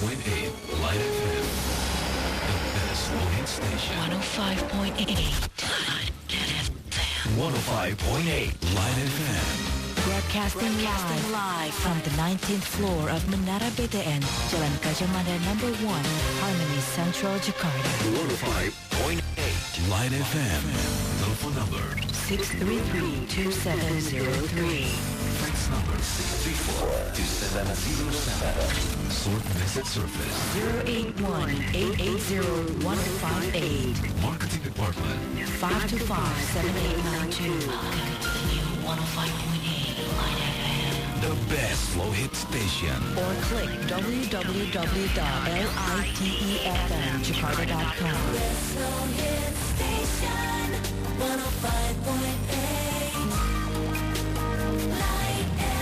Light FM. The best loading station. 105.8 105.8 Light FM. Broadcasting live from the 19th floor of Menara BTN, Jalan Gajah Mada number 1, Harmony Central, Jakarta. 105.8 Light FM. Telephone number 633-2703. fax number 634-2707. Sort message service 081-880-158. Marketing Department 525-7892. Continue 105.8 Light FM. The best slow hit station. Or click www.litefmjakarta.com. Slow hit station 105.8 Light FM.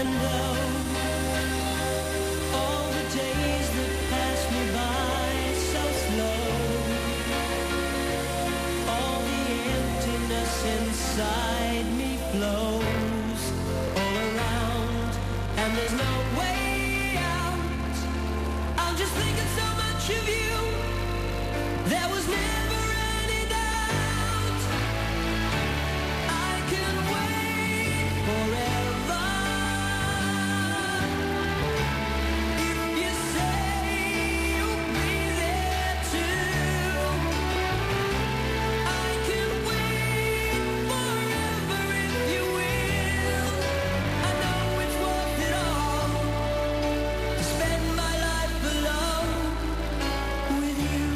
And oh, all the days that pass me by so slow, all the emptiness inside me flows all around, and there's no way out. I'm just thinking so much of you. There was never any doubt. I can wait forever. If you say you'll be there too, I can wait forever if you will. I know it's worth it all to spend my life alone with you.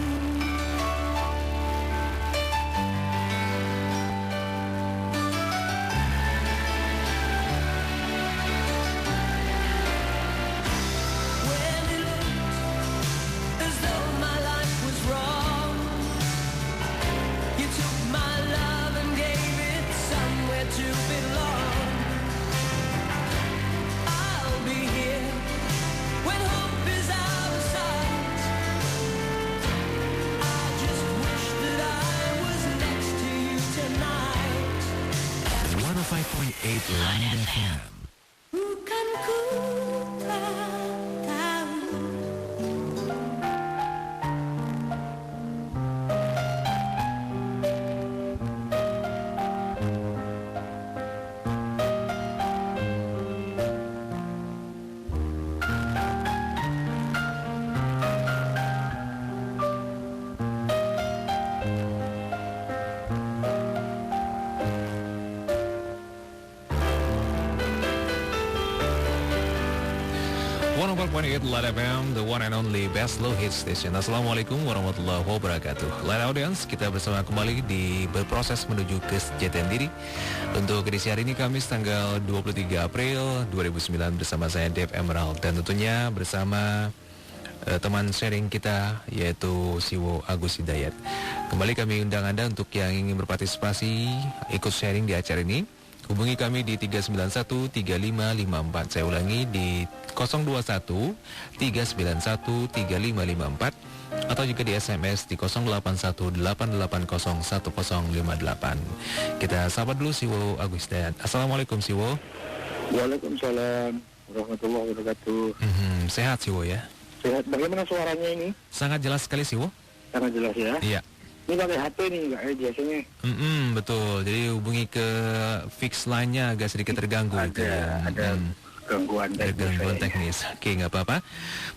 When it looked as though my life was wrong, you took my love and gave it somewhere to belong. I'll be here when hope is out of sight. I just wish that I was next to you tonight. 105.8 Line FM. Bukan ku tak tahu. Line FM, the one and only best low hit station. Assalamualaikum warahmatullahi wabarakatuh. Line audience, kita bersama kembali di berproses menuju ke sejatian diri. Untuk edisi hari ini Kamis tanggal 23 April 2009 bersama saya Dave Emerald dan tentunya bersama teman sharing kita yaitu Siwo Agus Hidayat. Kembali kami undang Anda untuk yang ingin berpartisipasi ikut sharing di acara ini. Hubungi kami di 391-3554. Saya ulangi di 021-391-3554 atau juga di SMS di 0818801058. Kita sapa dulu Siwo Agus Hidayat. Assalamualaikum Siwo. Waalaikumsalam warahmatullahi wabarakatuh. Sehat Siwo ya? Sehat. Bagaimana suaranya ini? Sangat jelas sekali Siwo. Sangat jelas ya. Iya. Ini pakai HP nih nggak biasanya. Betul. Jadi hubungi ke fix line-nya agak sedikit terganggu gitu ya. Ada gangguan teknis. Oke, nggak apa-apa.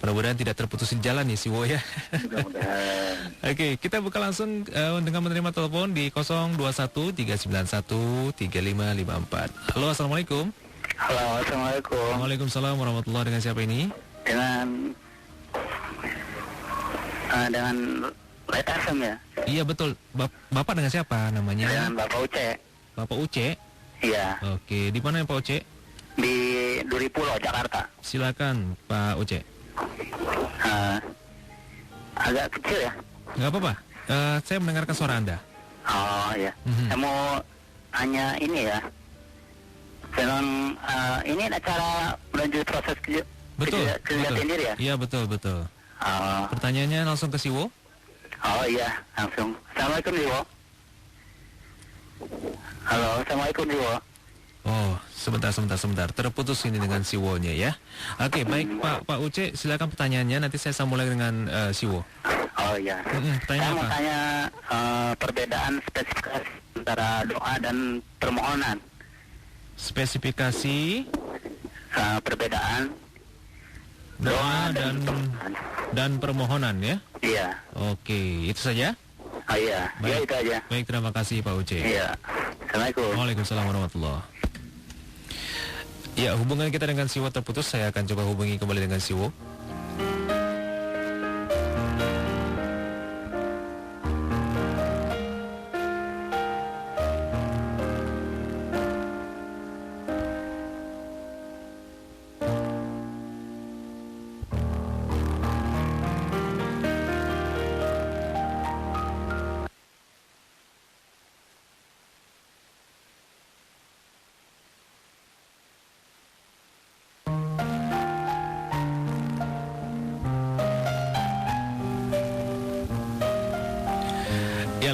Mudah-mudahan tidak terputus di jalan nih Siwo ya. Mudah-mudahan. Oke, kita buka langsung dengan menerima telepon di 021-391-3554. Halo, Assalamualaikum. Halo, assalamualaikum. Waalaikumsalam warahmatullahi. Dengan siapa ini? Dengan Light FM ya. Iya betul. Bapak dengan siapa namanya? Dengan Bapak Uce. Bapak Uce. Iya. Oke, di mana ya Pak Uce? Di Duri Pulo, Jakarta. Silakan Pak Uce. Agak kecil ya. Nggak apa-apa. Saya mendengarkan suara Anda. Oh iya. Saya mau hanya ini ya. Film ini acara menuju proses Betul. sendiri ya. Iya betul. Pertanyaannya langsung ke Siwo. Oh iya, langsung. Assalamualaikum Siwo. Halo, assalamualaikum Siwo. Oh, sebentar. Terputus ini dengan Siwo-nya ya. Oke, baik Pak Uce, silakan pertanyaannya. Nanti saya sambung lagi dengan Siwo. Oh iya. Tanya Saya mau apa? tanya perbedaan spesifikasi antara doa dan permohonan. Spesifikasi Perbedaan doa dan permohonan ya. Iya. Oke, itu saja. Oh iya. Baik. Ya itu aja. Baik, terima kasih Pak Uce. Iya. Assalamualaikum. Waalaikumsalam warahmatullahi. Ya, hubungan kita dengan Siwo terputus. Saya akan coba hubungi kembali dengan Siwo.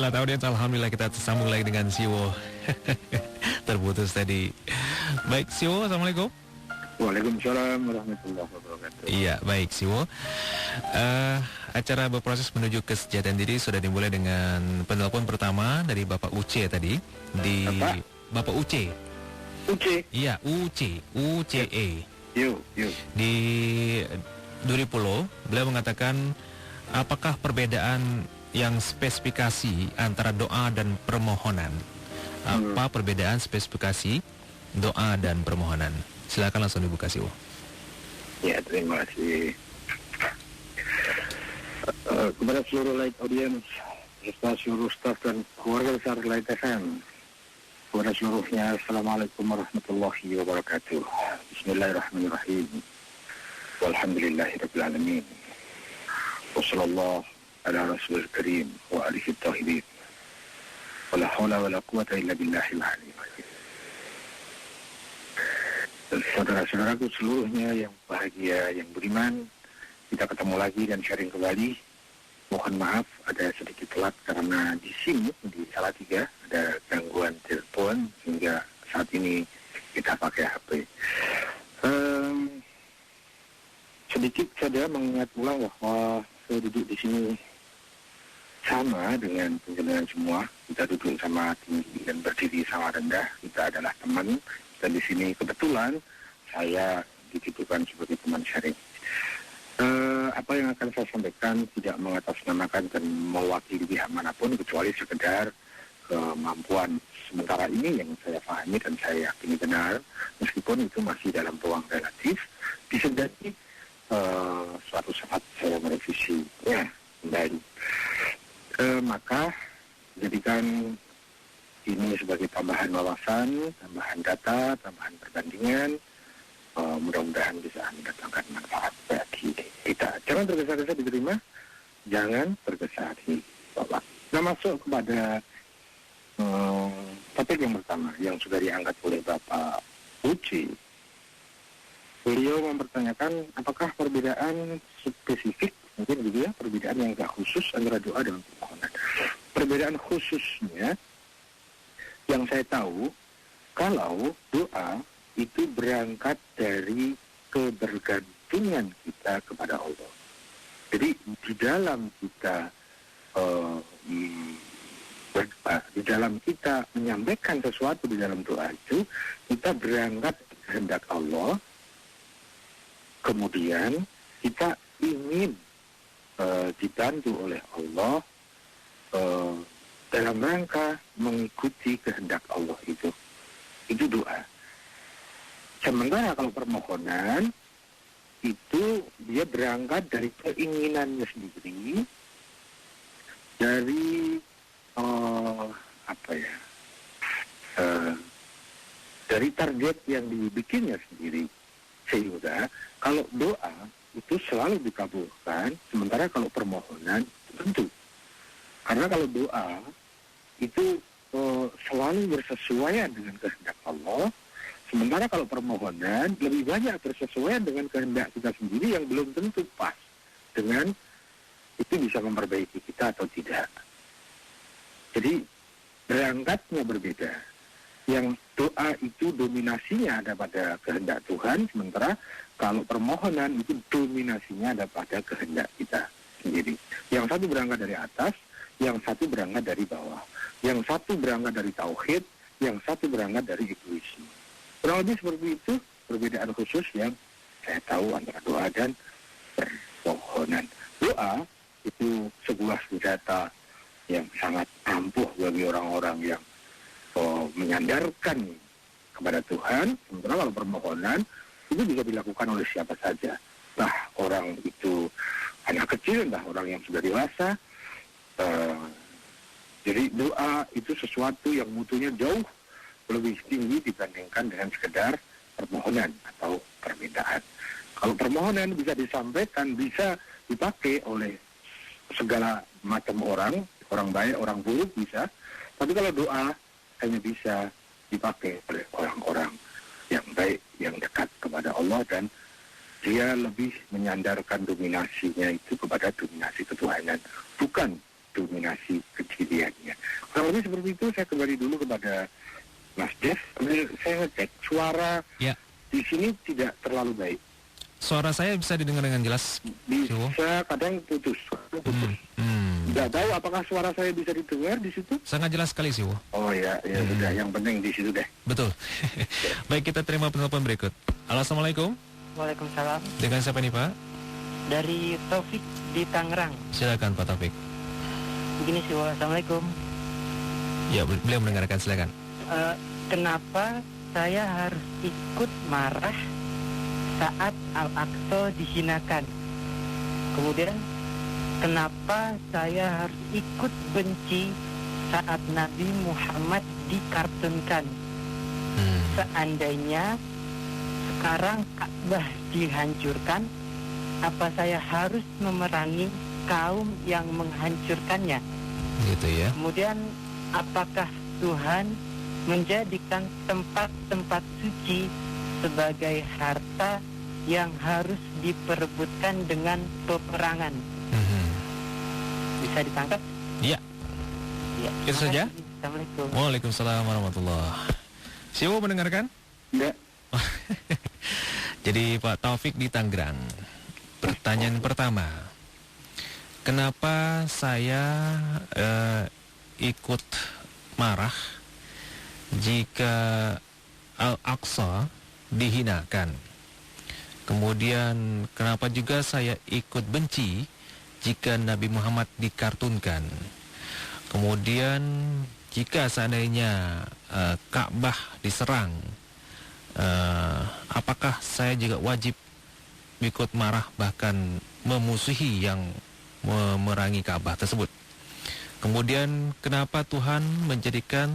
lah audiens, alhamdulillah kita tersambung lagi dengan Siwo. Terputus tadi. Baik Siwo, assalamualaikum. Waalaikumsalam warahmatullahi wabarakatuh. Iya, baik Siwo. Acara berproses menuju kesejahteraan diri sudah dimulai dengan penelpon pertama dari Bapak Uce tadi di Bapak Uce. Uce. Iya, UCE. Yuk. Di Duripulo, beliau mengatakan apakah perbedaan yang spesifikasi antara doa dan permohonan? Apa perbedaan spesifikasi doa dan permohonan? Silakan langsung dibuka Siwo. Ya, terima kasih. Kepada seluruh light audience, serta seluruh staf dan keluarga besar Light FM, kepada seluruhnya, Assalamualaikum warahmatullahi wabarakatuh. Bismillahirrahmanirrahim. Walhamdulillahirabbil alamin. Wassallallahu ala rasulil karim wa alihi thahibin. Wala haula wala quwata illa billahil aliyyil azim. Saudara-saudaraku seluruhnya yang bahagia, yang beriman, kita ketemu lagi dan sharing kembali. Mohon maaf ada sedikit telat karena di sini di Salatiga ada gangguan telepon sehingga saat ini kita pakai HP. Sedikit saja mengingat ulang bahwa saya duduk di sini sama dengan penjenengan semua. Kita duduk sama tinggi dan berdiri sama rendah. Kita adalah teman dan di sini kebetulan saya dititipkan sebagai teman sharing. Apa yang akan saya sampaikan tidak mengatasnamakan dan mewakili pihak manapun kecuali sekedar kemampuan sementara ini yang saya pahami dan saya yakini benar, meskipun itu masih dalam ruang relatif. Bisa jadi suatu saat saya merevisinya kembali. Maka jadikan ini sebagai tambahan wawasan, tambahan data, tambahan perbandingan. Mudah-mudahan bisa mendatangkan manfaat bagi kita. Jangan tergesa-gesa diterima, jangan tergesa dibawa. Nah, masuk kepada topik yang pertama yang sudah diangkat oleh Bapak Uci. Beliau mempertanyakan apakah perbedaan spesifik, mungkin gitu ya, perbedaan yang agak khusus antara doa dan permohonan. Perbedaan khususnya yang saya tahu, kalau doa itu berangkat dari kebergantungan kita kepada Allah. Jadi di dalam kita di dalam kita menyampaikan sesuatu di dalam doa itu, kita berangkat kehendak Allah. Kemudian kita ingin dibantu oleh Allah dalam rangka mengikuti kehendak Allah itu. Itu doa. Sementara kalau permohonan itu dia berangkat dari keinginannya sendiri, dari dari target yang dibikinnya sendiri. Sehingga kalau doa itu selalu dikabulkan, sementara kalau permohonan tentu. Karena kalau doa itu selalu bersesuaian dengan kehendak Allah. Sementara kalau permohonan lebih banyak bersesuaian dengan kehendak kita sendiri yang belum tentu pas dengan itu bisa memperbaiki kita atau tidak. Jadi berangkatnya berbeda. Yang doa itu dominasinya ada pada kehendak Tuhan, sementara kalau permohonan itu dominasinya ada pada kehendak kita sendiri. Yang satu berangkat dari atas, yang satu berangkat dari bawah. Yang satu berangkat dari tauhid, yang satu berangkat dari egoisme. Kurang lebih seperti itu perbedaan khusus yang saya tahu antara doa dan permohonan. Doa itu sebuah senjata yang sangat ampuh bagi orang-orang yang menyandarkan kepada Tuhan. Sementara kalau permohonan itu bisa dilakukan oleh siapa saja. Entah orang itu anak kecil, entah orang yang sudah dewasa. Jadi doa itu sesuatu yang mutunya jauh lebih tinggi dibandingkan dengan sekedar permohonan atau permintaan. Kalau permohonan bisa disampaikan, bisa dipakai oleh segala macam orang baik, orang buruk bisa. Tapi kalau doa hanya bisa dipakai oleh orang-orang yang baik, yang dekat kepada Allah, dan dia lebih menyandarkan dominasinya itu kepada dominasi ketuhanan, bukan dominasi kediriannya. Kurang lebih seperti itu. Saya kembali dulu kepada Mas Dev. Saya ngecek suara Ya. di sini tidak terlalu baik. Suara saya bisa didengar dengan jelas, Siwo? Bisa kadang putus. Tidak tahu apakah suara saya bisa didengar di situ. Sangat jelas sekali, Siwo. Oh ya, sudah. Yang penting di situ deh. Betul. Baik, kita terima penelpon berikut. Halo, Assalamualaikum. Waalaikumsalam. Dengan siapa nih, Pak? Dari Taufik di Tangerang. Silakan, Pak Taufik. Begini sih, Assalamualaikum. Ya, beliau mendengarkan, silakan. Kenapa saya harus ikut marah saat Al-Aqsa dihinakan? Kemudian, kenapa saya harus ikut benci saat Nabi Muhammad dikartunkan? Seandainya sekarang Ka'bah dihancurkan, apa saya harus memerangi kaum yang menghancurkannya? Gitu ya. Kemudian, apakah Tuhan menjadikan tempat-tempat suci sebagai harta yang harus diperebutkan dengan peperangan? Bisa ditangkap? Iya. Ya. Itu saja? Assalamualaikum. Waalaikumsalam warahmatullahi. Siwo mendengarkan? Enggak. Jadi Pak Taufik di Tangerang. Pertanyaan pertama, kenapa saya ikut marah jika Al-Aqsa dihinakan? Kemudian kenapa juga saya ikut benci jika Nabi Muhammad dikartunkan? Kemudian jika seandainya Ka'bah diserang, apakah saya juga wajib ikut marah bahkan memusuhi yang memerangi Ka'bah tersebut? Kemudian kenapa Tuhan menjadikan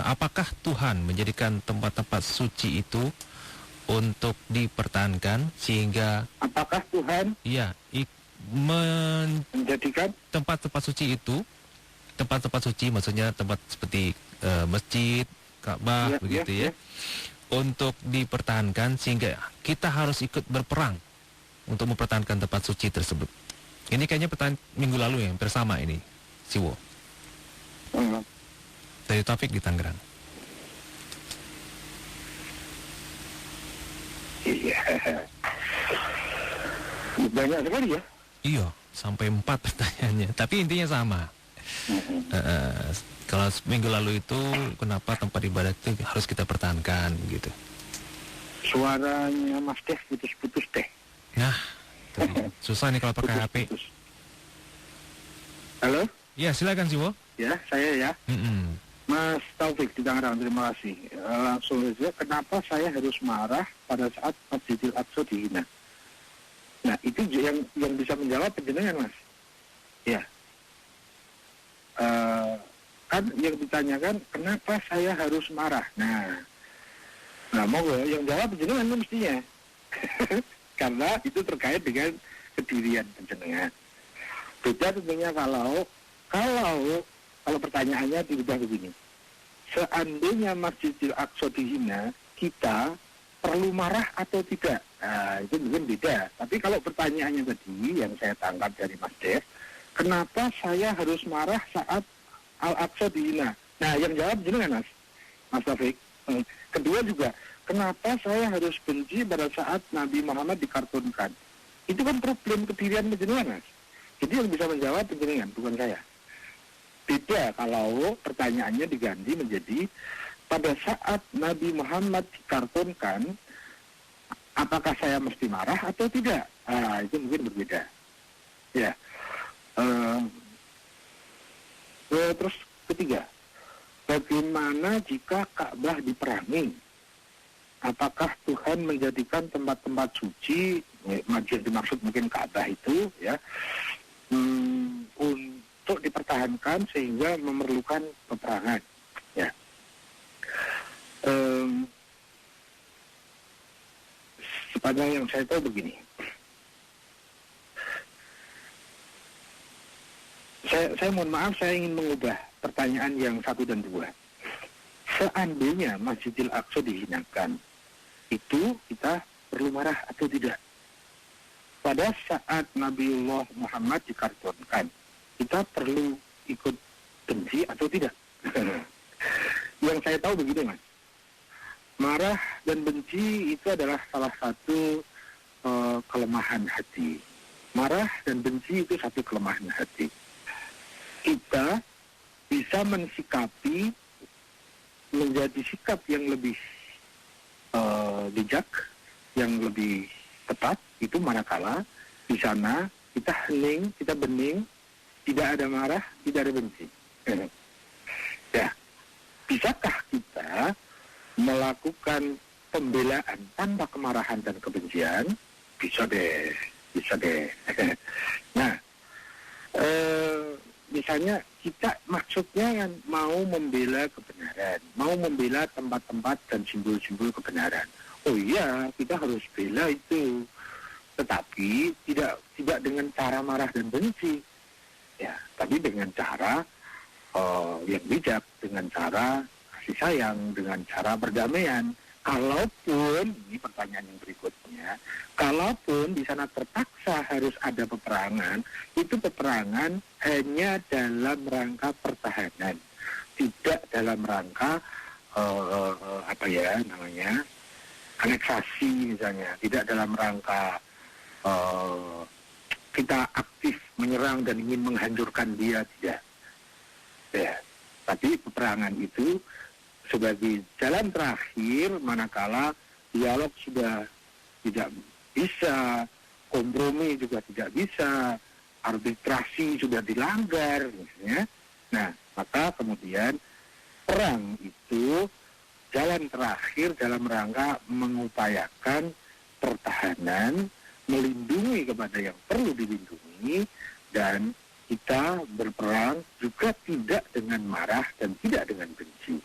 apakah Tuhan menjadikan tempat-tempat suci itu untuk dipertahankan sehingga apakah Tuhan menjadikan tempat-tempat suci itu, tempat-tempat suci maksudnya tempat seperti masjid, Ka'bah begitu ya, untuk dipertahankan sehingga kita harus ikut berperang untuk mempertahankan tempat suci tersebut. Ini kayaknya pertanyaan minggu lalu yang bersama ini, Siwo. Dari Taufik di Tangerang. Iya. Banyak sekali ya. Iya, sampai 4 pertanyaannya. Tapi intinya sama. Kalau minggu lalu itu kenapa tempat ibadah itu harus kita pertahankan gitu. Suaranya Mas Dev putus-putus deh. Nah, susah nih kalau pakai HP. Halo? Ya, silakan Siwo. Ya, saya ya. Mas Taufik di Tangerang, terima kasih. Langsung saja, kenapa saya harus marah pada saat Masjidil Aqsa dihina? Nah, itu yang bisa menjawab penjenengan, Mas. Ya. Kan yang ditanyakan, kenapa saya harus marah? Nah, monggo yang jawab penjenengan mestinya. Karena itu terkait dengan kedirian penjenengan. Beda tentunya kalau pertanyaannya dirubah begini. Seandainya Masjidil Aqsa dihina, kita perlu marah atau tidak? Nah, itu mungkin beda. Tapi kalau pertanyaannya tadi yang saya tangkap dari Mas Dev, kenapa saya harus marah saat Al-Aqsa dihina? Nah, yang jawab jenengan Mas Taufik. Kedua juga, kenapa saya harus benci pada saat Nabi Muhammad dikartunkan? Itu kan problem kedirian jenengan, Mas. Jadi yang bisa menjawab jenengan, bukan saya. Beda kalau pertanyaannya diganti menjadi pada saat Nabi Muhammad dikartunkan, apakah saya mesti marah atau tidak? Itu mungkin berbeda. Ya. Terus ketiga, bagaimana jika Ka'bah diperangi? Apakah Tuhan menjadikan tempat-tempat suci, yang dimaksud mungkin Ka'bah itu, ya, untuk dipertahankan sehingga memerlukan peperangan? Ya. Sepanjang yang saya tahu begini. Saya mohon maaf, saya ingin mengubah pertanyaan yang 1 dan 2. Seandainya Masjidil Aqsa dihinakan, itu kita perlu marah atau tidak? Pada saat Nabiullah Muhammad dikartunkan, kita perlu ikut benci atau tidak? Yang saya tahu begini, Mas. Marah dan benci itu adalah salah satu kelemahan hati. Marah dan benci itu satu kelemahan hati. Kita bisa mensikapi menjadi sikap yang lebih bijak, yang lebih tepat, itu manakala di sana kita hening, kita bening, tidak ada marah, tidak ada benci. Ya, bisakah kita melakukan pembelaan tanpa kemarahan dan kebencian? Bisa deh, bisa deh. Nah, misalnya kita maksudnya kan mau membela kebenaran, mau membela tempat-tempat dan simbol-simbol kebenaran. Oh iya, kita harus bela itu, tetapi tidak dengan cara marah dan benci, ya, tapi dengan cara yang bijak, dengan cara kasih sayang, dengan cara perdamaian. Kalaupun, ini pertanyaan yang berikutnya, kalaupun di sana terpaksa harus ada peperangan, itu peperangan hanya dalam rangka pertahanan, tidak dalam rangka aneksasi misalnya, tidak dalam rangka kita aktif menyerang dan ingin menghancurkan dia, tidak. Ya, tapi peperangan itu sebagai jalan terakhir manakala dialog sudah tidak bisa, kompromi juga tidak bisa, arbitrasi sudah dilanggar misalnya. Nah, maka kemudian perang itu jalan terakhir dalam rangka mengupayakan pertahanan, melindungi kepada yang perlu dilindungi, dan kita berperang juga tidak dengan marah dan tidak dengan benci.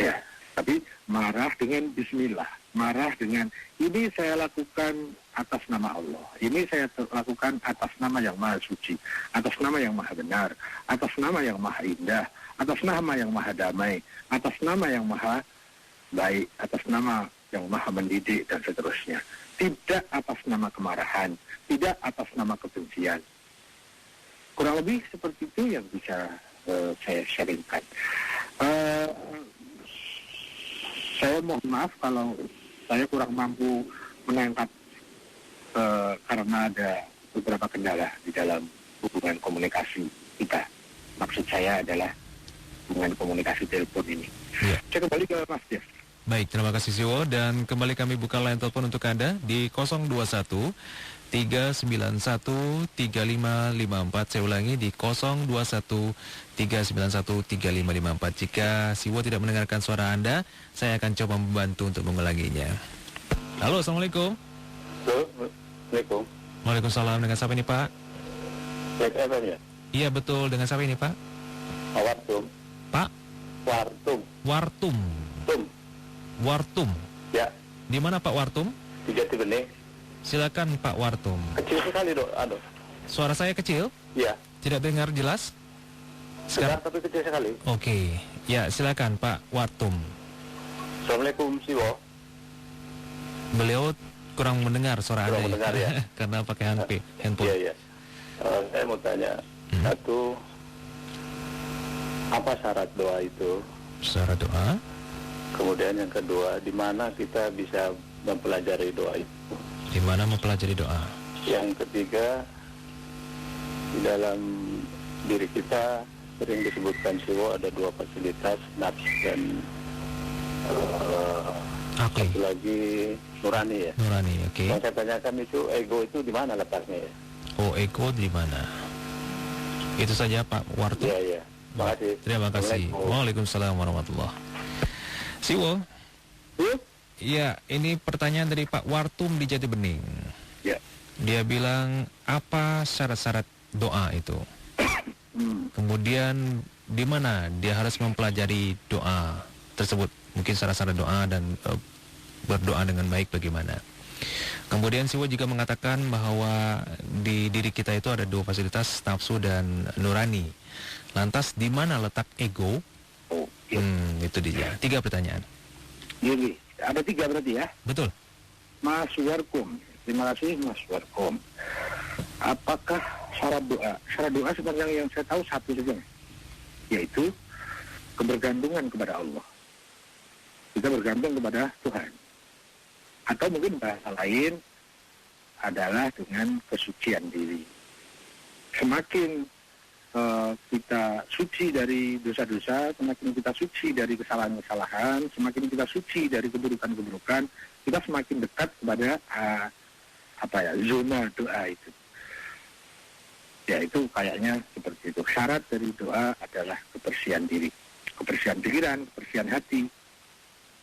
Ya, tapi marah dengan bismillah, marah dengan ini saya lakukan atas nama Allah, ini saya lakukan atas nama yang maha suci, atas nama yang maha benar, atas nama yang maha indah, atas nama yang maha damai, atas nama yang maha baik, atas nama yang maha mendidik, dan seterusnya. Tidak atas nama kemarahan, tidak atas nama kebencian. Kurang lebih seperti itu yang bisa saya sharingkan. Saya mohon maaf kalau saya kurang mampu menangkap karena ada beberapa kendala di dalam hubungan komunikasi kita. Maksud saya adalah hubungan komunikasi telepon ini. Ya. Saya kembali ke Mas Dev. Baik, terima kasih Siwo, dan kembali kami buka line telepon untuk Anda di 021 391 3554. Saya ulangi di 021 391 3554. Jika Siwo tidak mendengarkan suara Anda, saya akan coba membantu untuk mengulanginya. Halo, Assalamualaikum. Halo, Assalamualaikum. Waalaikumsalam. Dengan siapa ini, Pak? Baik, ya? Iya, betul. Dengan siapa ini, Pak? Wartum. Pak? Wartum. Wartum. Tum. Wartum. Ya. Di mana Pak Wartum? Di Jatibening. Silakan Pak Wartum. Kecil sekali, Dok. Suara saya kecil? Iya. Tidak dengar jelas? Sekarang tapi kecil sekali. Oke. Ya, silakan Pak Wartum. Assalamualaikum, Siwo. Beliau kurang mendengar suara Anda. Kurang mendengar, ya. Karena pakai handphone. Iya, iya. Saya mau tanya. Satu, apa syarat doa itu? Syarat doa? Kemudian yang kedua, di mana kita bisa mempelajari doa itu? Di mana mempelajari doa? Yang ketiga, di dalam diri kita sering disebutkan Siwo ada dua fasilitas, nafs dan satu lagi nurani, ya. Nurani, oke. Yang saya tanyakan itu ego itu di mana letaknya, ya? Oh, ego di mana? Itu saja Pak Wartum. Iya, iya. Terima kasih. Terima kasih. Waalaikumsalam warahmatullahi. Siwo. Iya, ini pertanyaan dari Pak Wartum di Jatibening. Ya. Dia bilang, apa syarat-syarat doa itu? Kemudian di mana dia harus mempelajari doa tersebut? Mungkin syarat-syarat doa dan berdoa dengan baik bagaimana? Kemudian Siwo juga mengatakan bahwa di diri kita itu ada dua fasilitas, nafsu dan nurani. Lantas di mana letak ego? Itu dia. 3 pertanyaan. Jadi, ada 3 berarti ya? Betul. Mas Warkum, terima kasih Mas Warkum. Apakah Syarat doa sebenarnya yang saya tahu satu saja, yaitu kebergantungan kepada Allah. Kita bergantung kepada Tuhan. Atau mungkin bahasa lain adalah dengan kesucian diri. Semakin kita suci dari dosa-dosa, semakin kita suci dari kesalahan-kesalahan, semakin kita suci dari keburukan-keburukan, kita semakin dekat kepada zona doa itu. Ya, itu kayaknya seperti itu. Syarat dari doa adalah kebersihan diri, kebersihan pikiran, kebersihan hati.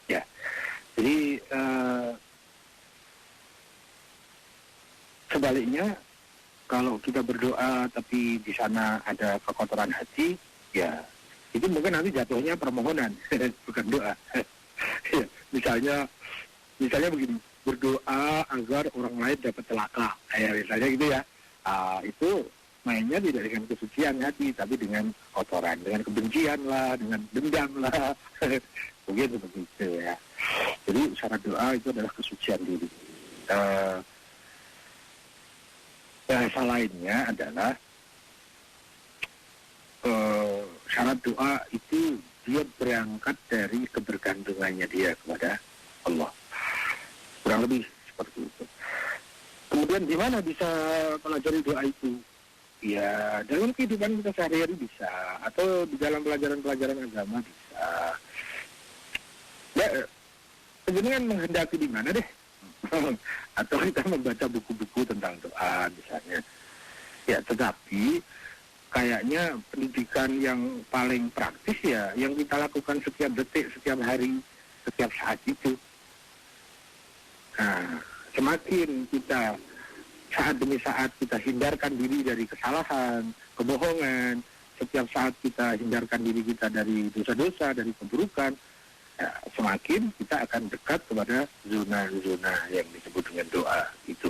Ya, jadi sebaliknya, kalau kita berdoa tapi di sana ada kekotoran hati, ya itu mungkin nanti jatuhnya permohonan, bukan doa. misalnya begini, berdoa agar orang lain dapat celaka, kayak misalnya gitu ya. Itu mainnya tidak dengan kesucian hati, tapi dengan kotoran, dengan kebencian lah, dengan dendam lah, mungkin seperti itu ya. Jadi syarat doa itu adalah kesucian diri. Bahasa lainnya adalah syarat doa itu dia berangkat dari kebergantungannya dia kepada Allah. Kurang lebih seperti itu. Kemudian di mana bisa pelajari doa itu? Ya, dalam kehidupan kita sehari-hari bisa, atau di dalam pelajaran-pelajaran agama bisa. Ya, sebenarnya menghendaki di mana deh? Atau kita membaca buku-buku tentang doa misalnya. Ya, tetapi kayaknya pendidikan yang paling praktis ya yang kita lakukan setiap detik, setiap hari, setiap saat itu. Nah, semakin kita saat demi saat kita hindarkan diri dari kesalahan, kebohongan, setiap saat kita hindarkan diri kita dari dosa-dosa, dari keburukan, ya, semakin kita akan dekat kepada zona-zona yang disebut dengan doa itu.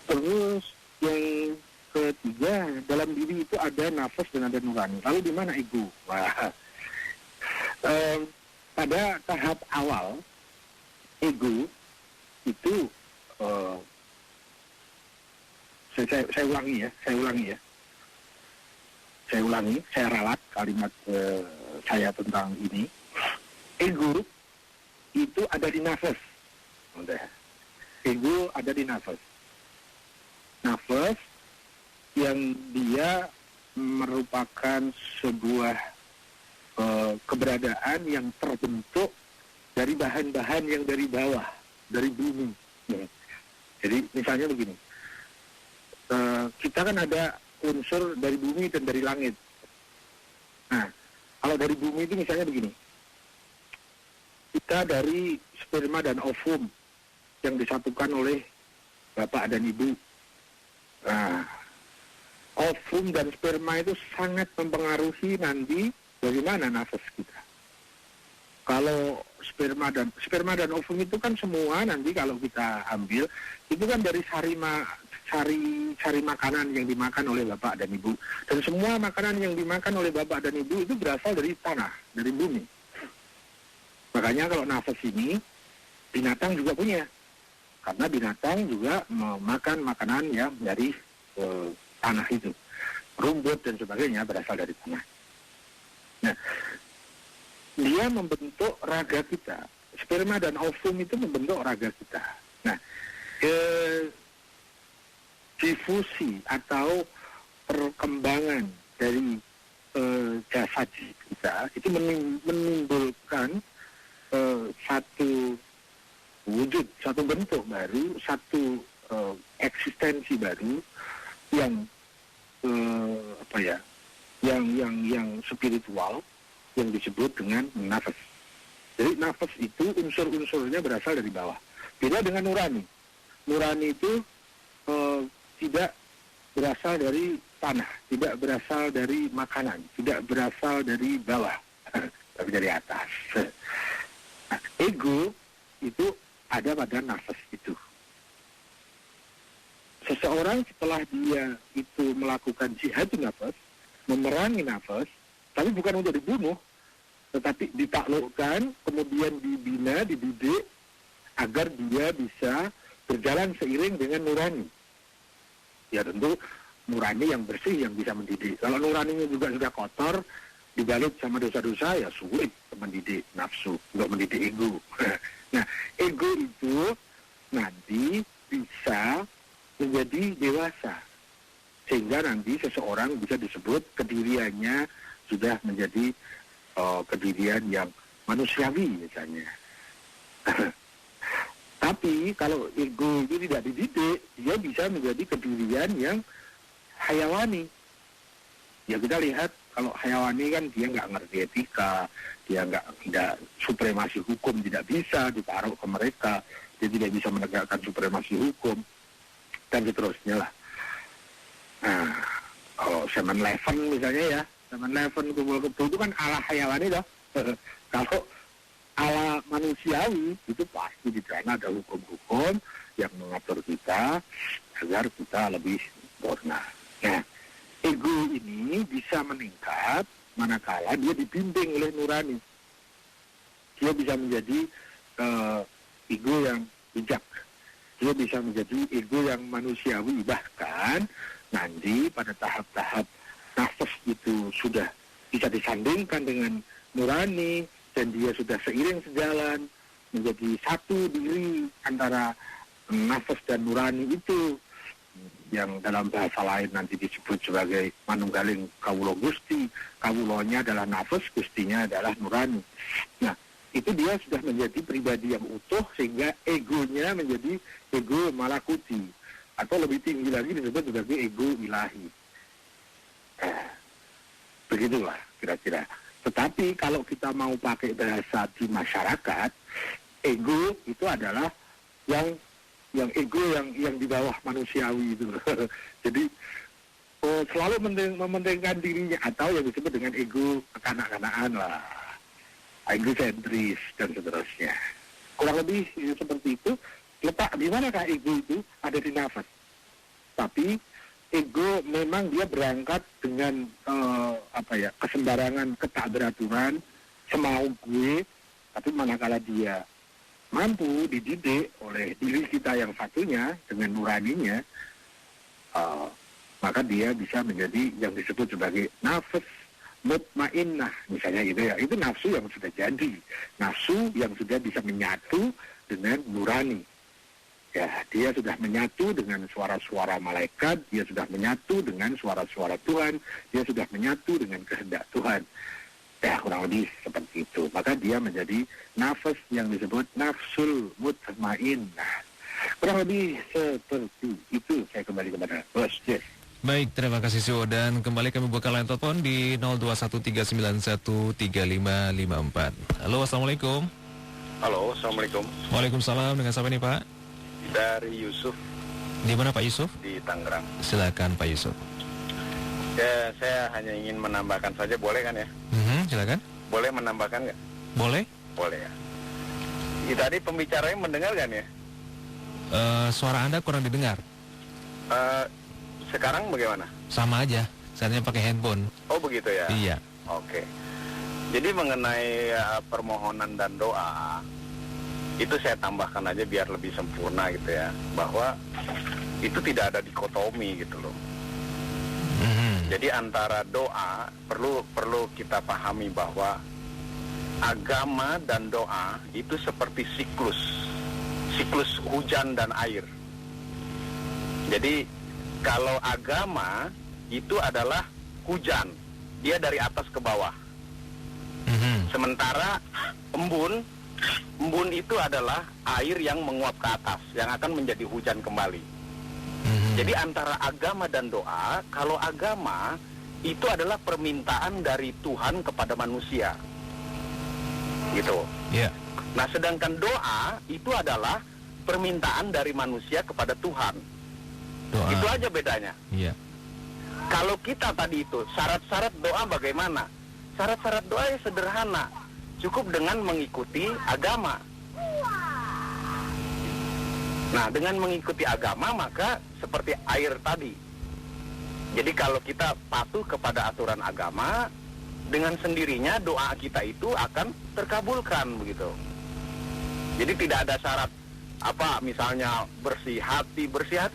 Terus yang ketiga, dalam diri itu ada nafas dan ada nurani. Lalu di mana ego? Wah, pada tahap awal ego itu saya ulangi, saya ralat kalimat saya tentang ini. Ego itu ada di nafas. Ego ada di nafas. Nafas yang dia merupakan sebuah keberadaan yang terbentuk dari bahan-bahan yang dari bawah, dari bumi. Jadi misalnya begini, kita kan ada unsur dari bumi dan dari langit. Nah, kalau dari bumi itu misalnya begini, kita dari sperma dan ovum yang disatukan oleh bapak dan ibu. Nah, ovum dan sperma itu sangat mempengaruhi nanti bagaimana nafas kita. Kalau sperma dan ovum itu kan semua nanti kalau kita ambil itu kan dari sari makanan yang dimakan oleh bapak dan ibu, dan semua makanan yang dimakan oleh bapak dan ibu itu berasal dari tanah, dari bumi. Makanya kalau nafas ini binatang juga punya, karena binatang juga memakan makanan yang dari tanah itu, rumput dan sebagainya berasal dari tanah. Nah, dia membentuk raga kita. Sperma dan ovum itu membentuk raga kita. Nah, difusi atau perkembangan dari jasad kita itu menimbulkan satu wujud, satu bentuk baru, satu eksistensi baru yang yang spiritual, yang disebut dengan nafas. Jadi nafas itu unsur-unsurnya berasal dari bawah. Beda dengan nurani. Nurani itu tidak berasal dari tanah, tidak berasal dari makanan, tidak berasal dari bawah, tapi dari atas. Nah, ego itu ada pada nafas itu. Seseorang setelah dia itu melakukan jihad nafas, memerangi nafas, tapi bukan untuk dibunuh, tetapi ditaklukkan, kemudian dibina, dididik, agar dia bisa berjalan seiring dengan nurani. Ya tentu nurani yang bersih yang bisa mendidik. Kalau nuraninya juga sudah kotor, dibalut sama dosa-dosa, ya sulit mendidik nafsu, untuk mendidik ego. Nah, ego itu nanti bisa menjadi dewasa, sehingga nanti seseorang bisa disebut kediriannya sudah menjadi kedirian yang manusiawi misalnya. Tapi kalau ego itu tidak dididik, dia bisa menjadi kedirian yang hayawani. Ya kita lihat kalau hayawani kan dia nggak ngerti etika, dia tidak supremasi hukum tidak bisa ditaruh ke mereka, dia tidak bisa menegakkan supremasi hukum dan seterusnya lah. Nah, kalau 7-Eleven misalnya ya, 7-Eleven kumpul kebo itu kan ala hayawani loh. Kalau ala manusiawi itu pasti di sana ada hukum-hukum yang mengatur kita agar kita lebih sempurna. Nah, ego ini bisa meningkat manakala dia dibimbing oleh nurani. Dia bisa menjadi ego yang bijak. Dia bisa menjadi ego yang manusiawi. Bahkan nanti pada tahap-tahap nafas itu sudah bisa disandingkan dengan nurani, dan dia sudah seiring sejalan menjadi satu diri antara nafas dan nurani itu, yang dalam bahasa lain nanti disebut sebagai manunggaling kawulo gusti. Kawulonya adalah nafas, gustinya adalah nurani. Nah, itu dia sudah menjadi pribadi yang utuh, sehingga egonya menjadi ego malakuti, atau lebih tinggi lagi disebut sebagai ego ilahi. Begitulah kira-kira. Tetapi kalau kita mau pakai bahasa di masyarakat, ego itu adalah yang ego yang di bawah manusiawi itu. Jadi selalu mementingkan dirinya, atau yang disebut dengan ego kekanak-kanakan lah, egosentris dan seterusnya. Kurang lebih seperti itu. Letak di manakah ego itu? Ada di nafas. Tapi ego memang dia berangkat dengan kesembarangan, ketakberaturan, semau gue. Tapi manakala dia mampu dididik oleh diri kita yang satunya dengan nuraninya, maka dia bisa menjadi yang disebut sebagai nafas mutmainnah misalnya gitu ya. Itu nafsu yang sudah jadi, nafsu yang sudah bisa menyatu dengan nurani. Ya, dia sudah menyatu dengan suara-suara malaikat, dia sudah menyatu dengan suara-suara Tuhan, dia sudah menyatu dengan kehendak Tuhan. Ya, kurang lebih seperti itu. Maka dia menjadi nafas yang disebut nafsul mutmainnah. Kurang lebih seperti itu. Saya kembali kepada Bos Jess. Baik, terima kasih Sio. Dan kembali kami buka line telepon di 0213913554. Halo, Assalamualaikum. Halo, Assalamualaikum. Waalaikumsalam. Dengan siapa nih Pak? Dari Yusuf. Di mana Pak Yusuf? Di Tangerang. Silakan Pak Yusuf. Ya, saya hanya ingin menambahkan saja, boleh kan ya? Silakan. Boleh menambahkan nggak? Boleh. Boleh ya. Tadi pembicaranya mendengar kan ya? Suara Anda kurang didengar. Sekarang bagaimana? Sama aja. Saya pakai handphone. Oh begitu ya? Iya. Oke. Jadi mengenai permohonan dan doa, itu saya tambahkan aja biar lebih sempurna gitu ya, bahwa itu tidak ada dikotomi gitu loh. Jadi antara doa perlu kita pahami bahwa agama dan doa itu seperti siklus hujan dan air. Jadi kalau agama itu adalah hujan, dia dari atas ke bawah. Sementara embun itu adalah air yang menguap ke atas, yang akan menjadi hujan kembali. Jadi antara agama dan doa, kalau agama itu adalah permintaan dari Tuhan kepada manusia, gitu. Yeah. Nah, sedangkan doa itu adalah permintaan dari manusia kepada Tuhan. Doa. Itu aja bedanya. Iya. Kalau kita tadi itu syarat-syarat doa bagaimana? Syarat-syarat doa ya sederhana, cukup dengan mengikuti agama. Nah, dengan mengikuti agama maka seperti air tadi. Jadi kalau kita patuh kepada aturan agama, dengan sendirinya doa kita itu akan terkabulkan begitu. Jadi tidak ada syarat misalnya bersih hati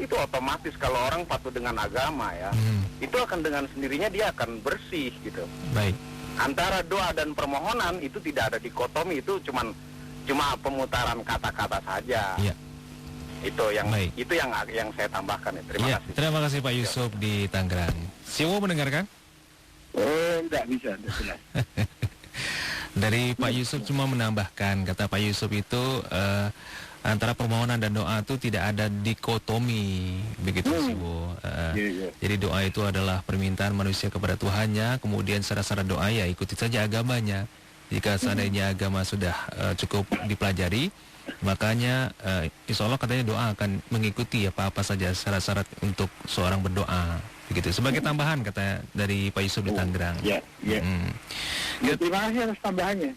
itu otomatis kalau orang patuh dengan agama ya, itu akan dengan sendirinya dia akan bersih gitu. Baik. Antara doa dan permohonan itu tidak ada dikotomi, itu cuma pemutaran kata-kata saja. Iya. Itu yang Baik. itu yang saya tambahkan ya. Terima Ya, kasih. terima kasih Pak Yusuf di Tangerang. Siwo mendengarkan? Oh, enggak bisa, enggak jelas. Dari Pak Yusuf cuma menambahkan, kata Pak Yusuf itu antara permohonan dan doa itu tidak ada dikotomi, begitu Siwo. Iya. Jadi doa itu adalah permintaan manusia kepada Tuhannya, kemudian syarat-syarat doa ya ikuti saja agamanya. Jika seandainya agama sudah cukup dipelajari, makanya insya Allah katanya doa akan mengikuti apa-apa saja syarat-syarat untuk seorang berdoa. Begitu. Sebagai tambahan kata dari Pak Yusuf di Tangerang. Ya. Ya, Terima kasih atas tambahannya.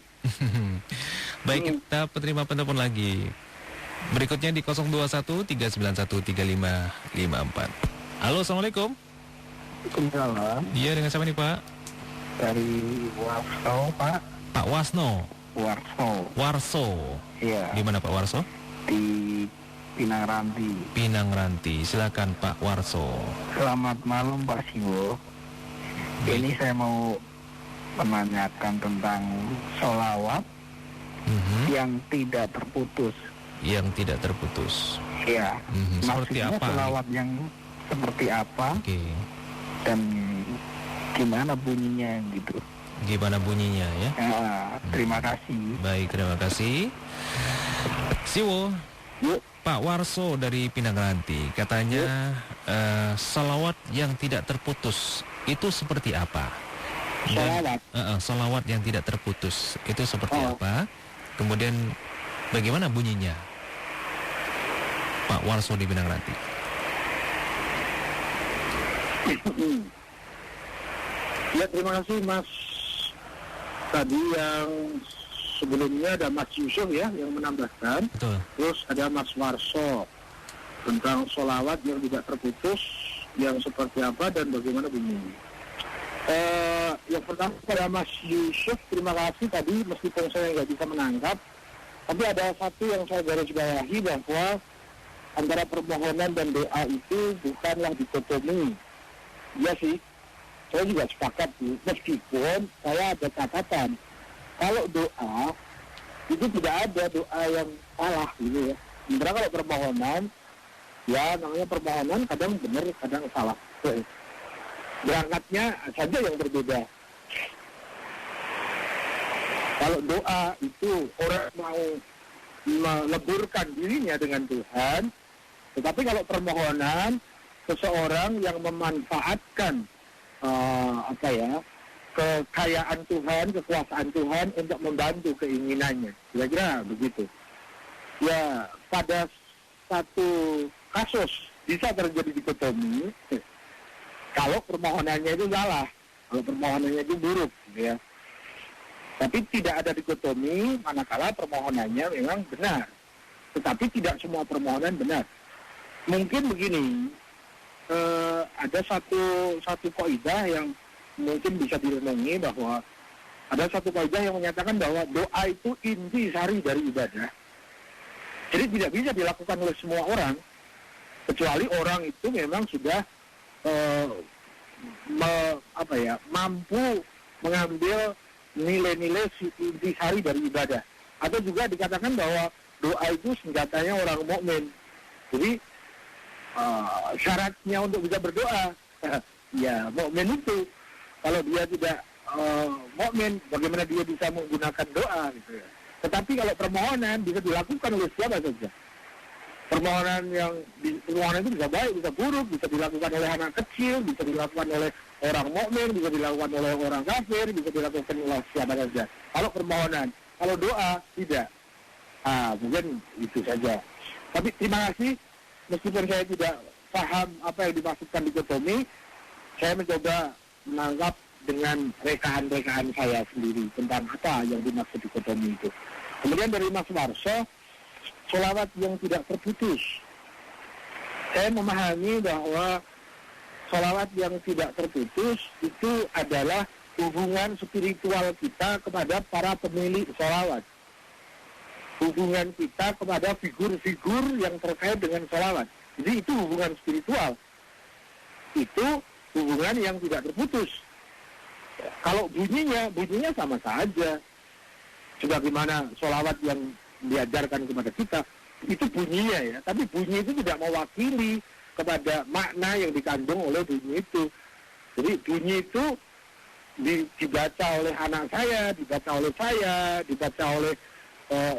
baik, kita penerima penelpon lagi. Berikutnya di 021-391-3554. Halo, Assalamualaikum. Waalaikumsalam. Iya, dengan siapa nih Pak? Dari Warso, Pak. Pak Wasno. Warso. Iya. Di mana Pak Warso? Di Pinang Ranti. Pinang Ranti. Silakan Pak Warso. Selamat malam Pak Siwo. Ini saya mau menanyakan tentang sholawat yang tidak terputus. Yang tidak terputus. Ya, Seperti maksudnya apa? sholawat yang seperti apa Oke. dan gimana bunyinya gitu. Gimana bunyinya ya? Terima kasih. Baik, terima kasih. Siwo. Pak Warso dari Pinang Ranti. Katanya salawat yang tidak terputus itu seperti apa? Sholawat. Salawat yang tidak terputus itu seperti apa? Kemudian bagaimana bunyinya? Pak Warso di Pinang Ranti. Ya, terima kasih Mas. Tadi yang sebelumnya ada Mas Yusuf ya yang menambahkan. Betul. Terus ada Mas Warso tentang sholawat yang tidak terputus, yang seperti apa dan bagaimana bunyinya. Yang pertama pada Mas Yusuf, terima kasih tadi meskipun saya nggak bisa menangkap, tapi ada satu yang saya garis bawahi bahwa antara permohonan dan doa itu bukanlah dikotomi. Iya sih, saya juga sepakat sih, meskipun saya ada catatan. Kalau doa, itu tidak ada doa yang salah gitu ya. Sementara kalau permohonan, ya namanya permohonan kadang benar, kadang salah. Berangkatnya saja yang berbeda. Kalau doa itu orang mau meleburkan dirinya dengan Tuhan, tetapi kalau permohonan, seseorang yang memanfaatkan kekayaan Tuhan, kekuasaan Tuhan untuk membantu keinginannya. Kira-kira begitu. Ya, pada satu kasus bisa terjadi dikotomi kalau permohonannya itu salah, kalau permohonannya itu buruk, ya. Tapi tidak ada dikotomi manakala permohonannya memang benar. Tetapi tidak semua permohonan benar. Mungkin begini, ada satu kaidah yang mungkin bisa direnungi, bahwa ada satu kaidah yang menyatakan bahwa doa itu inti sari dari ibadah. Jadi tidak bisa dilakukan oleh semua orang, kecuali orang itu memang sudah mampu mengambil nilai-nilai intisari dari ibadah. Atau juga dikatakan bahwa doa itu senjatanya orang mukmin. Jadi syaratnya untuk bisa berdoa, ya mukmin itu. Kalau dia tidak mukmin, bagaimana dia bisa menggunakan doa gitu ya. Tetapi kalau permohonan bisa dilakukan oleh siapa saja. Permohonan itu bisa baik, bisa buruk, bisa dilakukan oleh anak kecil, bisa dilakukan oleh orang mukmin, bisa dilakukan oleh orang kafir, bisa dilakukan oleh siapa saja. Kalau permohonan, kalau doa tidak. Mungkin itu saja. Tapi terima kasih, meskipun saya tidak paham apa yang dimaksudkan dikotomi, saya mencoba menangkap dengan rekaan-rekaan saya sendiri tentang apa yang dimaksud dikotomi itu. Kemudian dari Mas Warso, sholawat yang tidak terputus. Saya memahami bahwa sholawat yang tidak terputus itu adalah hubungan spiritual kita kepada para pemilik sholawat. hubungan kita kepada figur-figur yang terkait dengan sholawat. Jadi itu hubungan spiritual. Itu hubungan yang tidak terputus. Kalau bunyinya sama saja. Sebagaimana sholawat yang diajarkan kepada kita, itu bunyinya ya. Tapi bunyi itu tidak mewakili kepada makna yang dikandung oleh bunyi itu. Jadi bunyi itu dibaca oleh anak saya, dibaca oleh saya, dibaca oleh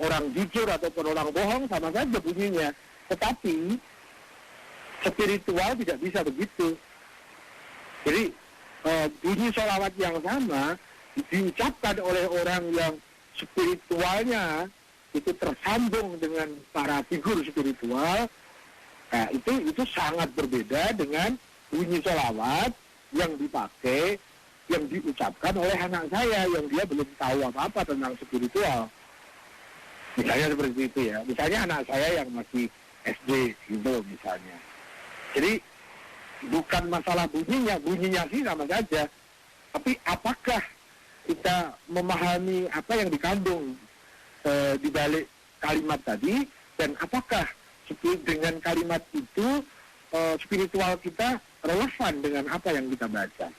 orang jujur ataupun orang bohong, sama saja bunyinya. Tetapi spiritual tidak bisa begitu. Jadi bunyi sholawat yang sama diucapkan oleh orang yang spiritualnya itu tersambung dengan para figur spiritual, itu sangat berbeda dengan bunyi sholawat yang dipakai, yang diucapkan oleh anak saya yang dia belum tahu apa-apa tentang spiritual. Misalnya seperti itu ya. Misalnya anak saya yang masih SD gitu misalnya. Jadi bukan masalah bunyinya sih sama saja. Tapi apakah kita memahami apa yang dikandung di balik kalimat tadi, dan apakah dengan kalimat itu spiritual kita relevan dengan apa yang kita baca.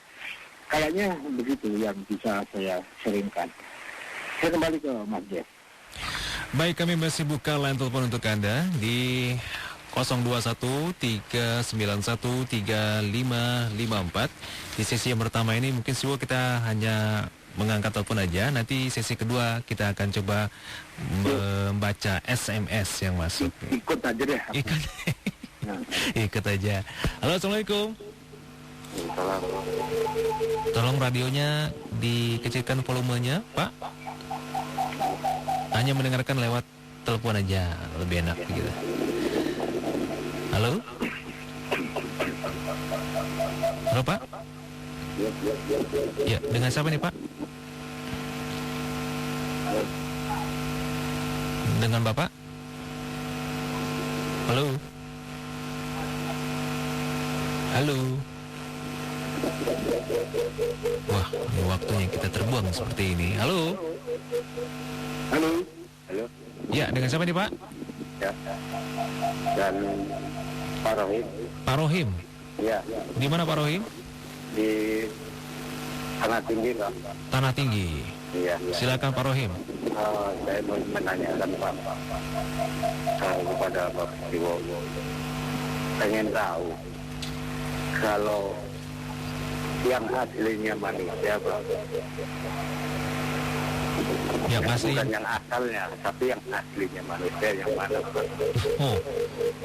Kayaknya begitu yang bisa saya sharingkan. Saya kembali ke Mas Jeff. Baik, kami masih buka line telepon untuk Anda di 021-391-3554. Di sesi yang pertama ini mungkin kita hanya mengangkat telepon aja. Nanti sesi kedua kita akan coba membaca SMS yang masuk. Ikut aja deh. Ikut aja. Halo, Assalamualaikum. Tolong radionya dikecilkan volumenya, Pak. Hanya mendengarkan lewat telepon aja, lebih enak gitu. Halo? Halo, Pak? Ya, dengan siapa nih, Pak? Dengan Bapak? Halo? Halo? Wah, ini waktunya kita terbuang seperti ini. Halo? Halo? Halo? Ya, dengan siapa nih, Pak? Ya. Dan Pak Rohim. Pak Rohim? Ya. Di mana Pak Rohim? Di Tanah Tinggi, Pak. Tanah Tinggi. Iya. Silakan Pak Rohim. Saya mau menanyakan Pak kepada Pak Wibowo. Pengen tahu kalau yang aslinya manusia, Pak. Yang asli. Bukan yang asalnya, tapi yang aslinya manusia yang mana, Pak? Oh,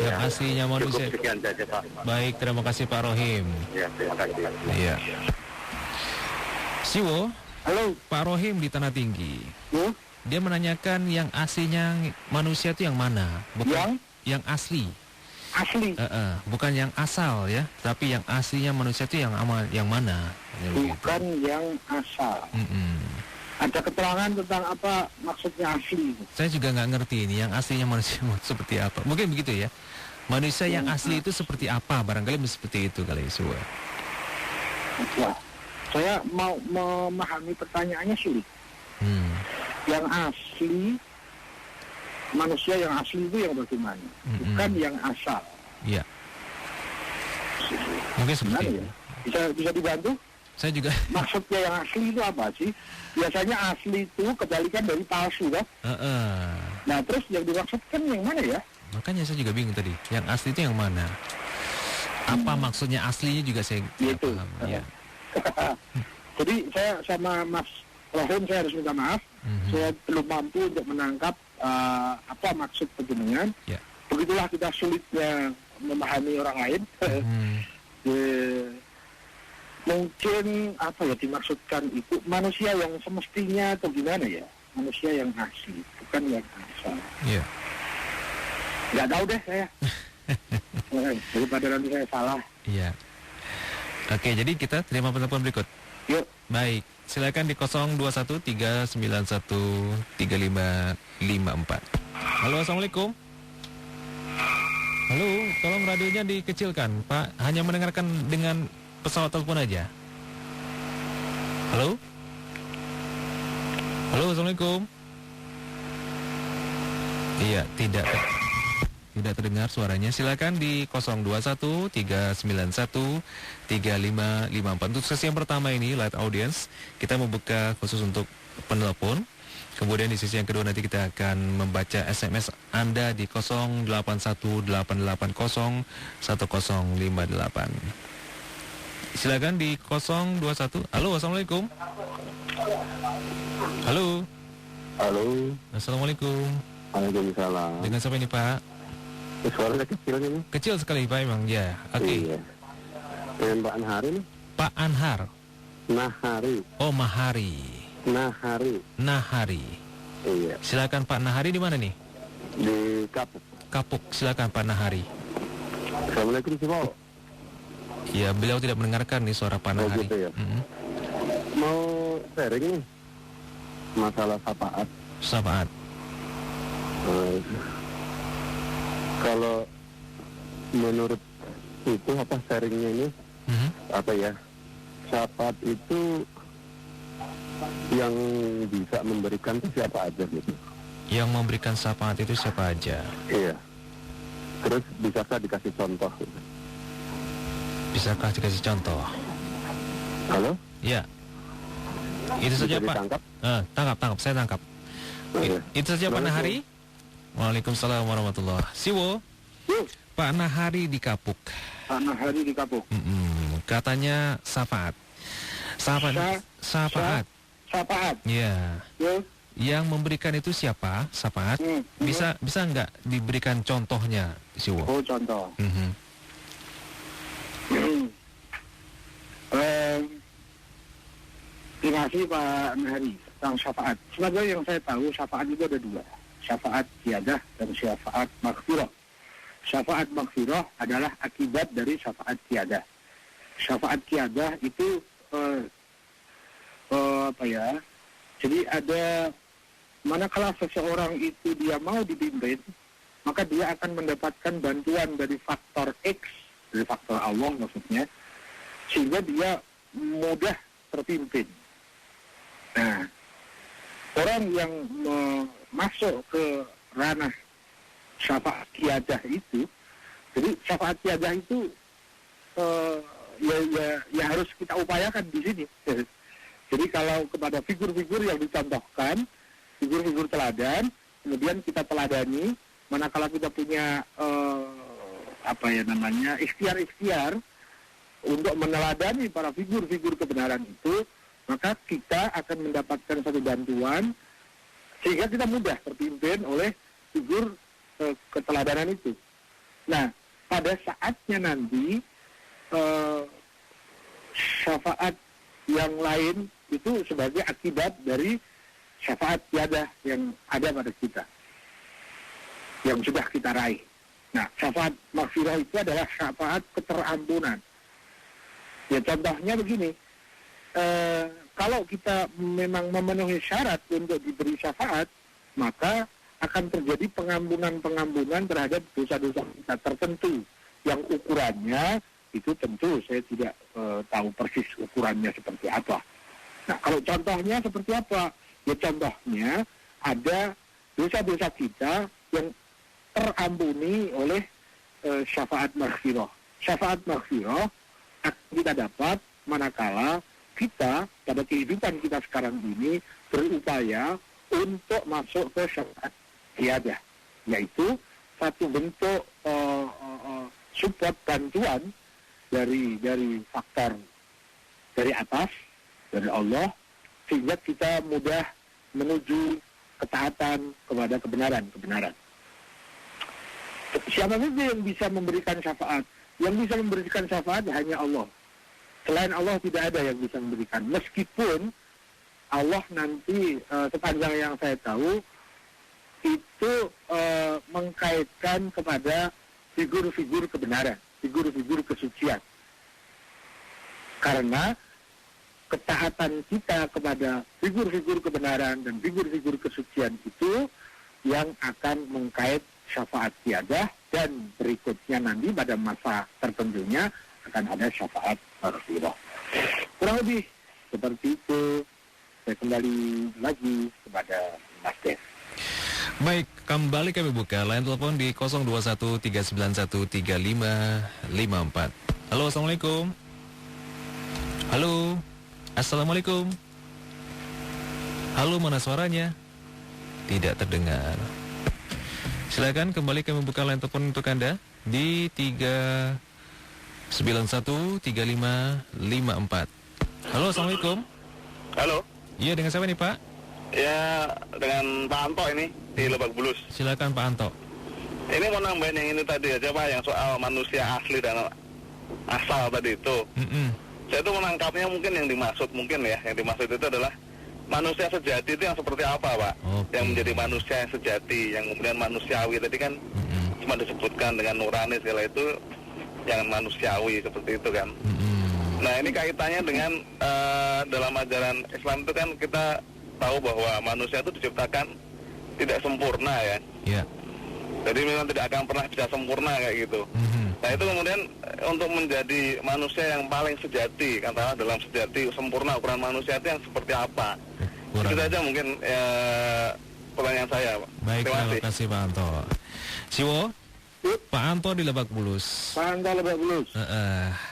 yang Ya, aslinya manusia. Cukup sekian saja, Pak. Baik, terima kasih Pak Rohim. Ya, terima kasih. Iya. Siwo, Halo? Pak Rohim di Tanah Tinggi. Ya? Dia menanyakan yang aslinya manusia itu yang mana? Bukan yang asli. Asli? Bukan yang asal ya, tapi yang aslinya manusia itu yang mana? Ya, Bukan yang asal. Ada keterangan tentang apa maksudnya asli? Saya juga nggak ngerti ini yang aslinya manusia seperti apa. Mungkin begitu ya. Manusia yang asli itu seperti apa? Barangkali seperti itu kali Suwa. Wah, saya mau memahami pertanyaannya sulit. Yang asli, manusia yang asli itu yang bagaimana? Bukan yang asal. Iya. Mungkin seperti itu. Bisa dibantu? Saya juga. Maksudnya yang asli itu apa sih? Biasanya asli itu kebalikan dari palsu kan? Nah terus yang dimaksudkan yang mana ya? Makanya saya juga bingung tadi. Yang asli itu yang mana? Apa maksudnya aslinya juga saya Gitu. paham. Ya. Jadi saya sama Mas Rohim saya harus minta maaf. Saya belum mampu untuk menangkap apa maksud penjenengan. Ya. Begitulah kita sulitnya memahami orang lain. Mungkin apa ya dimaksudkan itu manusia yang semestinya atau gimana ya, manusia yang asli bukan yang asal. Iya. Nggak tahu deh saya. Daripada nanti saya salah. Iya. Oke, jadi kita terima penelpon berikut. Yuk. Baik, silakan di 021-391-3554. Halo, assalamualaikum. Halo, tolong radionya dikecilkan, Pak. Hanya mendengarkan dengan pesawat telepon aja. Halo? Halo, assalamualaikum. Iya, tidak terdengar suaranya. Silakan di 021 391 3554. Untuk sesi yang pertama ini live audience, kita membuka khusus untuk penelpon. Kemudian di sisi yang kedua nanti kita akan membaca SMS Anda di 0818801058. Silakan di 021. Halo, assalamualaikum. Halo. Halo. Assalamualaikum. Waalaikumsalam. Dengan siapa ini, Pak? Suaranya kecil ini. Kecil sekali, Pak, emang ya. Oke. Iya. Dengan Pak Anhar ini. Pak Anhar. Nahari. Oh, Mahari. Nahari. Iya. Silakan Pak Nahari, di mana nih? Di Kapuk. Kapuk. Silakan Pak Nahari. Assalamualaikum Pak. Ya, beliau tidak mendengarkan nih suara Pak Nahari. Gitu ya. Mau sharing nih masalah syafaat. Syafaat. Kalau menurut itu apa sharingnya ini? Apa ya? Syafaat itu yang bisa memberikan itu siapa aja gitu. Yang memberikan syafaat itu siapa aja? Iya. Terus bisakah dikasih contoh? Gitu? Bisakah dikasih contoh? Halo? Ya. Itu saja Bisa Pak. ditangkap? Tangkap, saya tangkap. Itu saja Pak Nahari. Waalaikumsalam warahmatullahi. Siwo. Pak Nahari di Kapuk. Pak Nahari di Kapuk. Katanya syafaat. Syafaat. Syafaat. Ya. Yang memberikan itu siapa? Syafaat. Bisa nggak diberikan contohnya, Siwo? Oh, contoh. Terima kasih Pak Nahari tentang syafaat. Sebenarnya yang saya tahu syafaat itu ada dua. Syafaat qiyadah dan syafaat maghfirah. Syafaat maghfirah adalah akibat dari syafaat qiyadah. Syafaat qiyadah itu jadi ada manakala seseorang itu dia mau dipimpin, maka dia akan mendapatkan bantuan dari faktor X, dari faktor Allah maksudnya, sehingga dia mudah terpimpin. Nah, orang yang masuk ke ranah syafaat qiyadah itu, jadi syafaat qiyadah itu ya harus kita upayakan di sini. Jadi kalau kepada figur-figur yang dicontohkan, figur-figur teladan, kemudian kita teladani, manakala kita punya ikhtiar-ikhtiar untuk meneladani para figur-figur kebenaran itu, maka kita akan mendapatkan satu bantuan sehingga kita mudah terpimpin oleh figur keteladanan itu. Nah, pada saatnya nanti syafaat yang lain itu sebagai akibat dari syafaat qiyadah yang ada pada kita, yang sudah kita raih. Nah, syafaat maghfirah itu adalah syafaat keterampunan. Ya, contohnya begini, kalau kita memang memenuhi syarat untuk diberi syafaat, maka akan terjadi pengampunan terhadap dosa-dosa kita tertentu, yang ukurannya itu tentu saya tidak tahu persis ukurannya seperti apa. Nah, kalau contohnya seperti apa? Ya, contohnya ada dosa-dosa kita yang terampuni oleh syafaat maghfirah. Syafaat maghfirah akan kita dapat manakala kita pada kehidupan kita sekarang ini berupaya untuk masuk ke syafaat qiyadah, yaitu satu bentuk support bantuan dari faktor dari atas, dari Allah, sehingga kita mudah menuju ketaatan kepada kebenaran. Siapa saja yang bisa memberikan syafaat? Yang bisa memberikan syafaat hanya Allah. Selain Allah tidak ada yang bisa memberikan. Meskipun Allah nanti sepanjang yang saya tahu itu mengkaitkan kepada figur-figur kebenaran, figur-figur kesucian. Karena ketaatan kita kepada figur-figur kebenaran dan figur-figur kesucian itu yang akan mengkait syafaat qiyadah, dan berikutnya nanti pada masa tertentunya akan ada syafaat maghfirah. Kurang lebih seperti itu. Saya kembali lagi kepada Mas Dev. Baik, kembali kami buka line telepon di 0213913554. Halo, Assalamualaikum. Halo, Assalamualaikum. Halo, mana suaranya? Tidak terdengar. Silakan kembali kami buka line telepon untuk Anda di 3913554. Halo, Assalamualaikum. Halo. Iya, dengan siapa nih, Pak? Ya, dengan Pak Anto ini di Lebak Bulus. Silakan Pak Anto. Ini mau nambahin yang ini tadi aja Pak, yang soal manusia asli dan asal tadi itu. Saya tuh menangkapnya mungkin yang dimaksud itu adalah manusia sejati itu yang seperti apa Pak? Okay. Yang menjadi manusia yang sejati, yang kemudian manusiawi tadi kan cuma disebutkan dengan nurani segala itu yang manusiawi seperti itu kan. Nah ini kaitannya dengan dalam ajaran Islam itu kan kita tahu bahwa manusia itu diciptakan tidak sempurna ya. Yeah. Jadi memang tidak akan pernah bisa sempurna kayak gitu. Nah itu kemudian untuk menjadi manusia yang paling sejati, katakanlah dalam sejati sempurna ukuran manusia itu yang seperti apa? Itu aja mungkin pertanyaan saya Pak. Baik, terima kasih Pak Anto. Siwo, Pak Anto di Lebak Bulus. Pak Anto Lebak Bulus.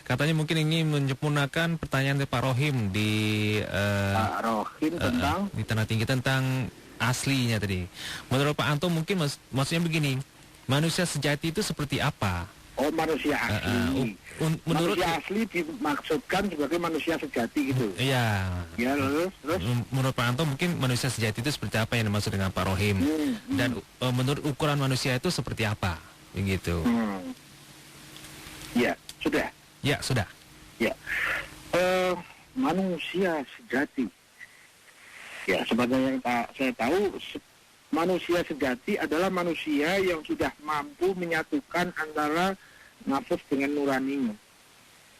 Katanya mungkin ingin menyempurnakan pertanyaan dari Pak Rohim di Pak Rohim tentang di Tanah Tinggi tentang aslinya tadi. Menurut Pak Anto mungkin maksudnya begini, manusia sejati itu seperti apa? Oh, manusia asli. Menurut manusia asli dimaksudkan sebagai manusia sejati gitu. Iya. Ya, terus. Menurut Pak Anto mungkin manusia sejati itu seperti apa yang dimaksud dengan Pak Rohim? Dan menurut ukuran manusia itu seperti apa? Begitu. Ya, sudah. Ya, sudah. Ya. Manusia sejati. Ya, sebenarnya yang saya tahu, manusia sejati adalah manusia yang sudah mampu menyatukan antara nafas dengan nuraninya,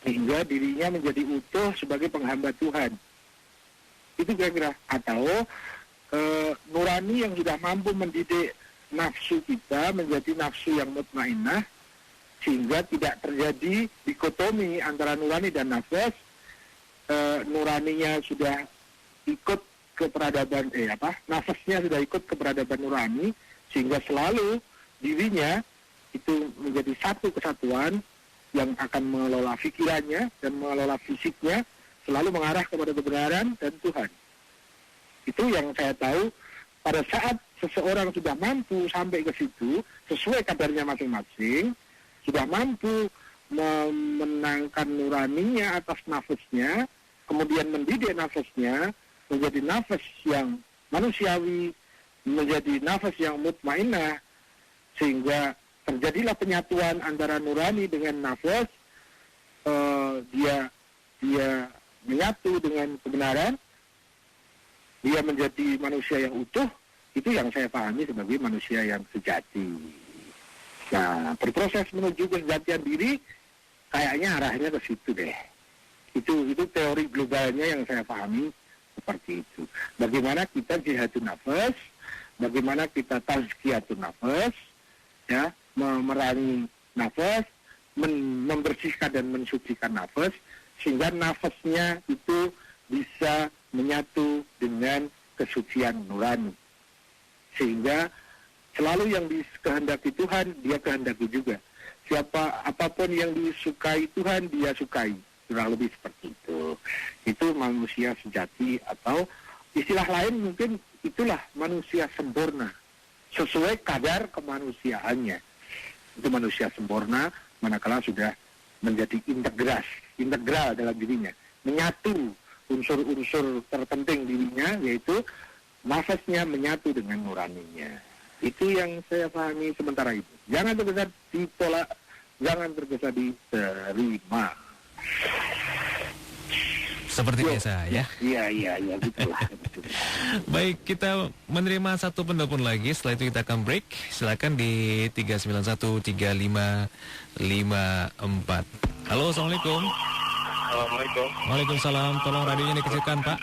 sehingga dirinya menjadi utuh sebagai penghamba Tuhan. Itu kira-kira. Atau nurani yang sudah mampu mendidik nafsu kita menjadi nafsu yang mutmainnah, sehingga tidak terjadi dikotomi antara nurani dan nafas. Nuraninya sudah ikut ke peradaban nafasnya sudah ikut ke peradaban nurani, sehingga selalu dirinya itu menjadi satu kesatuan yang akan mengelola pikirannya dan mengelola fisiknya, selalu mengarah kepada kebenaran dan Tuhan. Itu yang saya tahu. Pada saat seseorang sudah mampu sampai ke situ sesuai kadarnya masing-masing, sudah mampu memenangkan nuraninya atas nafasnya, kemudian mendidik nafasnya menjadi nafas yang manusiawi, menjadi nafas yang mutmainnah, sehingga terjadilah penyatuan antara nurani dengan nafas. Dia menyatu dengan kebenaran, dia menjadi manusia yang utuh. Itu yang saya pahami sebagai manusia yang sejati. Nah, berproses menuju kesejatian diri kayaknya arahnya ke situ deh. Itu teori globalnya yang saya pahami seperti itu. Bagaimana kita jihadun nafas, bagaimana kita tazkiyatun nafas, ya, memerangi nafas, membersihkan dan mensucikan nafas, sehingga nafasnya itu bisa menyatu dengan kesucian nurani. Sehingga selalu yang dikehendaki Tuhan, dia kehendaki juga. Apapun yang disukai Tuhan, dia sukai. Kurang lebih seperti itu. Itu manusia sejati, atau istilah lain mungkin itulah manusia sempurna sesuai kadar kemanusiaannya. Itu manusia sempurna manakala sudah menjadi integral dalam dirinya, menyatu unsur-unsur terpenting dirinya, yaitu nafasnya menyatu dengan nuraninya. Itu yang saya pahami sementara itu. Jangan tergesa ditolak, jangan tergesa diterima. Seperti biasa ya. Iya, betul. Baik, kita menerima satu penelpon lagi. Setelah itu kita akan break. Silakan di 3913554. Halo, Assalamualaikum. Assalamualaikum. Waalaikumsalam. Tolong radionya dikecilkan, Pak.